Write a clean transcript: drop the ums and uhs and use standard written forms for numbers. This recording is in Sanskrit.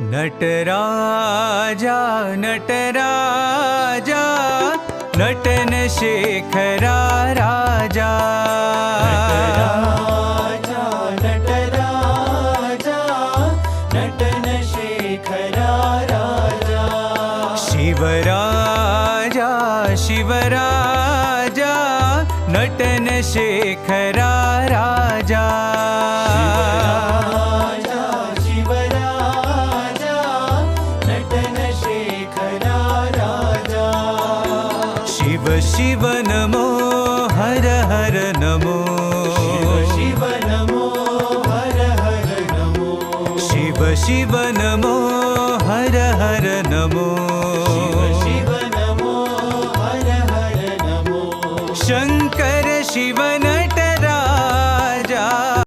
नटराजा नटराजा नटन शेखरा राजा नटराजा नटराजा नटन शेखरा राजा शिवराजा शिवराजा नटन शेखरा राजा शिव नमो हर हर नमो शिव नमो हर हर नमो शिव शिव नमो